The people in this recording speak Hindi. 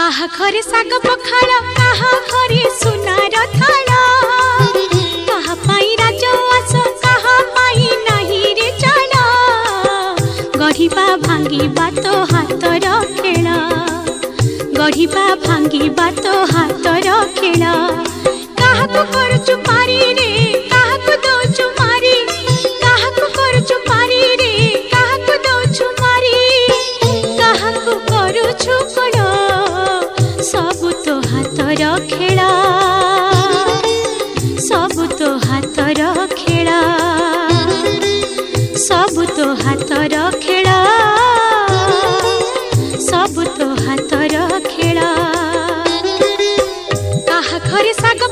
काहा घरे साग पखाल काहा घरे सुनार थाल काहा पाई राजवास काहा पाई नाही रे चाल गढ़िबा भांगिबा तो हातर खेल गढ़िबा भांगिबा तो हातर खेल काहा को करचु पारी रे काहा को दोचु मारी काहा को करचु पारी रे काहा को दोचु मारी काहा को करचु कोल सब तो हातर खेल सब तो हातर खेल सब तो हातर खेल सब तो हातर खेल काहा घरे साग